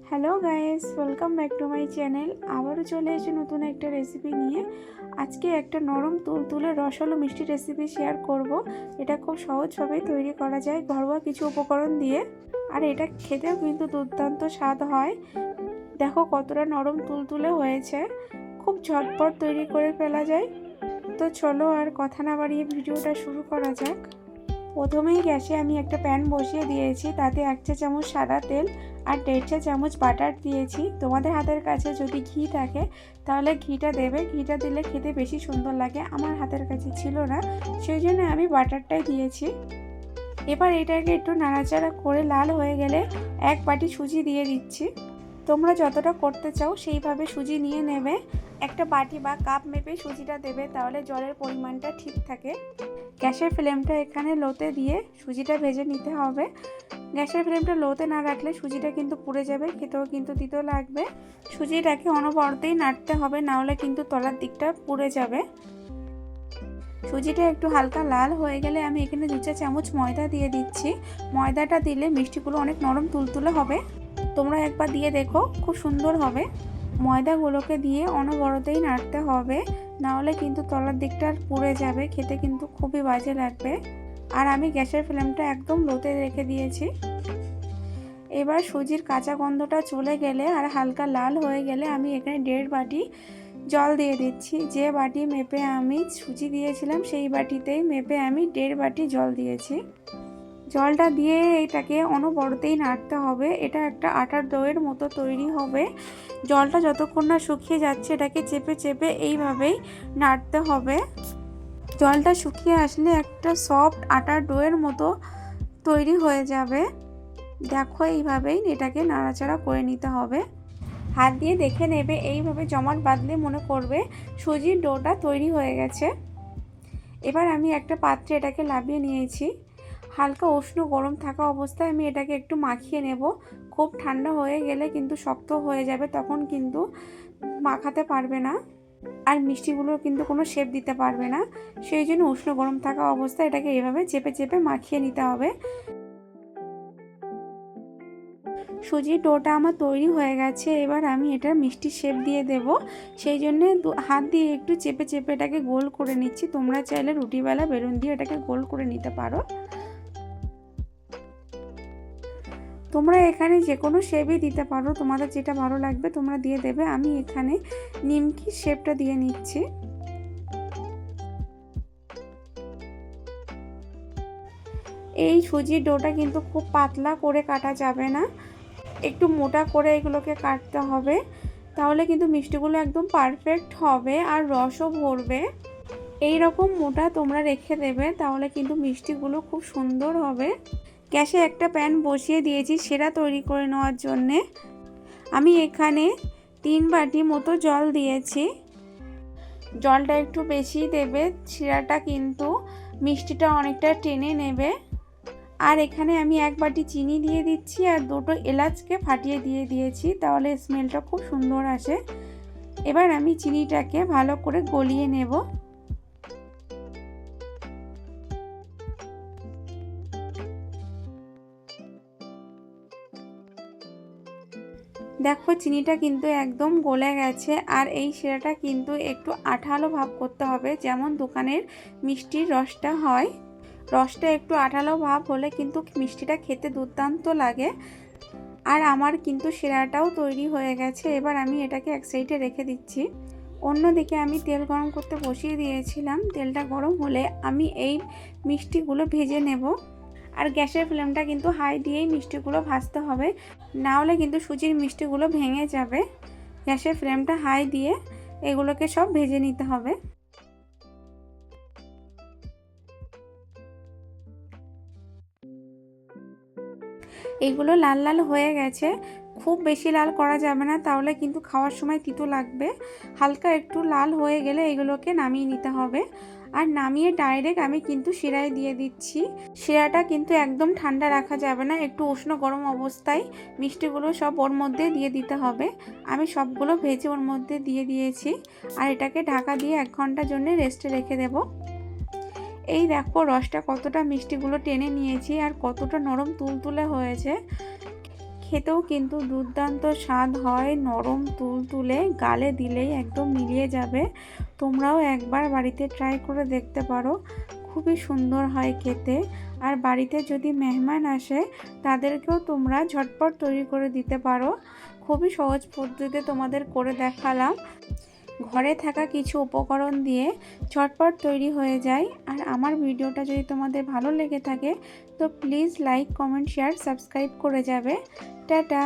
Hello guys, welcome back to my channel. আবারও চলে এসে নতুন একটা রেসিপি নিয়ে। আজকে একটা নরম তুলতুলে রসালো মিষ্টি রেসিপি শেয়ার করব। এটা খুব সহজভাবেই তৈরি করা যায় ঘরোয়া কিছু উপকরণ দিয়ে, আর এটা খেতেও কিন্তু দুর্দান্ত স্বাদ হয়। দেখো কতটা নরম তুলতুলে হয়েছে, খুব ঝটপট তৈরি করে ফেলা যায়। তো চলো আর কথা না বাড়িয়ে ভিডিওটা শুরু করা যাক। প্রথমেই গ্যাসে আমি একটা প্যান বসিয়ে দিয়েছি, তাতে 1 চা চামচ সাদা তেল আর 1.5 চা চামচ বাটার দিয়েছি। তোমাদের হাতের কাছে যদি ঘি থাকে তাহলে ঘিটা দেবে, ঘিটা দিলে খেতে বেশি সুন্দর লাগে। আমার হাতের কাছে ছিল না, সেই জন্য আমি বাটারটাই দিয়েছি। এবার এটাকে একটু নাড়াচাড়া করে লাল হয়ে গেলে 1 বাটি সুজি দিয়ে দিচ্ছি। তোমরা যতটা করতে চাও সেইভাবে সুজি নিয়ে নেবে। একটা বাটি বা কাপ মেপে সুজিটা দেবে, তাহলে জলের পরিমাণটা ঠিক থাকে। গ্যাসের ফ্লেমটা এখানে লোতে দিয়ে সুজিটা ভেজে নিতে হবে। গ্যাসের ফ্লেমটা লোতে না রাখলে সুজিটা কিন্তু পুড়ে যাবে, খেতেও কিন্তু তিতো লাগবে। সুজিটাকে অনবরতেই নাড়তে হবে, না হলে কিন্তু তলার দিকটা পুড়ে যাবে। সুজিটা একটু হালকা লাল হয়ে গেলে আমি এখানে 2 চা চামচ ময়দা দিয়ে দিচ্ছি। ময়দাটা দিলে মিষ্টিগুলো অনেক নরম তুলতুলে হবে। তোমরা একবার দিয়ে দেখো, খুব সুন্দর হবে। ময়দাগুলোকে দিয়ে অনবরতেই নাড়তে হবে, না হলে কিন্তু তলার দিকটা পুড়ে যাবে, খেতে কিন্তু খুবই বাজে লাগবে। আর আমি গ্যাসের ফ্লেমটা একদম লোতে রেখে দিয়েছি। এবার সুজির কাঁচা গন্ধটা চলে গেলে আর হালকা লাল হয়ে গেলে আমি এখানে 1.5 বাটি জল দিয়ে দিচ্ছি। যে বাটি মেপে আমি সুজি দিয়েছিলাম সেই বাটিতেই মেপে আমি 1.5 বাটি জল দিয়েছি। জলটা দিয়ে এটাকে অনবরতেই নাড়তে হবে। এটা একটা আটার দইয়ের মতো তৈরি হবে। জলটা যতক্ষণ না শুকিয়ে যাচ্ছে এটাকে চেপে চেপে এইভাবেই নাড়তে হবে। জলটা শুকিয়ে আসলে একটা সফট আটার ডোয়ের মতো তৈরি হয়ে যাবে। দেখো এইভাবেই এটাকে নাড়াচাড়া করে নিতে হবে। হাত দিয়ে দেখে নেবে, এইভাবে জমাট বাঁধলে মনে করবে সুজির ডোটা তৈরি হয়ে গেছে। এবার আমি একটা পাত্রে এটাকে নামিয়ে নিয়েছি। হালকা উষ্ণ গরম থাকা অবস্থায় আমি এটাকে একটু মাখিয়ে নেব। খুব ঠান্ডা হয়ে গেলে কিন্তু শক্ত হয়ে যাবে, তখন কিন্তু মাখাতে পারবে না, আর মিষ্টিগুলো কিন্তু কোনো শেপ দিতে পারবে না। সেই জন্য উষ্ণ গরম থাকা অবস্থায় এটাকে এইভাবে চেপে চেপে মাখিয়ে নিতে হবে। সুজির ডোটা আমার তৈরি হয়ে গেছে। এবার আমি এটার মিষ্টি শেপ দিয়ে দেব, সেই জন্য হাত দিয়ে একটু চেপে চেপে এটাকে গোল করে নিচ্ছি। তোমরা চাইলে রুটিওয়ালা বেলুন দিয়ে এটাকে গোল করে নিতে পারো। তোমরা এখানে যে কোনো শেপই দিতে পারো, তোমাদের যেটা ভালো লাগবে তোমরা দিয়ে দেবে। আমি এখানে নিমকি শেপটা দিয়ে নিচ্ছি। এই সুজির ডোটা কিন্তু খুব পাতলা করে কাটা যাবে না, একটু মোটা করে এগুলোকে কাটতে হবে, তাহলে কিন্তু মিষ্টিগুলো একদম পারফেক্ট হবে আর রসও ভরবে। এই রকম মোটা তোমরা রেখে দেবে, তাহলে কিন্তু মিষ্টিগুলো খুব সুন্দর হবে। গ্যাসে একটা প্যান বসিয়ে দিয়েছি সেরা তৈরি করে নেওয়ার জন্যে। আমি এখানে 3 বাটি মতো জল দিয়েছি। জলটা একটু বেশি দেবে, শিরাটা কিন্তু মিষ্টিটা অনেকটা টেনে নেবে। আর এখানে আমি 1 বাটি চিনি দিয়ে দিচ্ছি আর 2টো এলাচকে ফাটিয়ে দিয়ে দিয়েছি, তাহলে স্মেলটা খুব সুন্দর আসে। এবার আমি চিনিটাকে ভালো করে গলিয়ে নেব। দেখো চিনিটা কিন্তু একদম গলে গেছে, আর এই শিরাটা কিন্তু একটু আঠালো ভাব করতে হবে, যেমন দোকানের মিষ্টির রসটা হয়। রসটা একটু আঠালো ভাব হলে কিন্তু মিষ্টিটা খেতে দুর্দান্ত লাগে। আর আমার কিন্তু শিরাটাও তৈরি হয়ে গেছে। এবার আমি এটাকে এক সাইডে রেখে দিচ্ছি। অন্যদিকে আমি তেল গরম করতে বসিয়ে দিয়েছিলাম। তেলটা গরম হলে আমি এই মিষ্টিগুলো ভেজে নেব। আর গ্যাসের ফ্লেমটা কিন্তু হাই দিয়েই মিষ্টিগুলো ভাজতে হবে, না হলে কিন্তু সুজির মিষ্টিগুলো ভেঙে যাবে। গ্যাসের ফ্লেমটা হাই দিয়ে এগুলোকে সব ভেজে নিতে হবে। এগুলো লাল লাল হয়ে গেছে। খুব বেশি লাল করা যাবে না, তাহলে কিন্তু খাওয়ার সময় তিতো লাগবে। হালকা একটু লাল হয়ে গেলে এগুলোকে নামিয়ে নিতে হবে। আর নামিয়ে ডাইরেক্ট আমি কিন্তু শিরায় দিয়ে দিচ্ছি। শিরাটা কিন্তু একদম ঠান্ডা রাখা যাবে না, একটু উষ্ণ গরম অবস্থায় মিষ্টিগুলো সব ওর মধ্যে দিয়ে দিতে হবে। আমি সবগুলো ভেজে ওর মধ্যে দিয়ে দিয়েছি। আর এটাকে ঢাকা দিয়ে 1 ঘন্টার জন্য রেস্টে রেখে দেব। এই দেখো রসটা কতটা মিষ্টিগুলো টেনে নিয়েছি আর কতটা নরম তুলতুলে হয়েছে। খেতেও কিন্তু দুর্দান্ত স্বাদ হয়, নরম তুলতুলে, গালে দিলেই একদম মিলিয়ে যাবে। তোমরাও একবার বাড়িতে ট্রাই করে দেখতে পারো, খুবই সুন্দর হয় খেতে। আর বাড়িতে যদি মেহমান আসে তাদেরকেও তোমরা ঝটপট তৈরি করে দিতে পারো। খুবই সহজ পদ্ধতিতে তোমাদের করে দেখালাম। ঘরে থাকা কিছু উপকরণ দিয়ে ঝটপট তৈরি হয়ে যায়। আর আমার ভিডিওটা যদি তোমাদের ভালো লেগে থাকে তো please like, comment, share, subscribe করে যাবে। টাটা।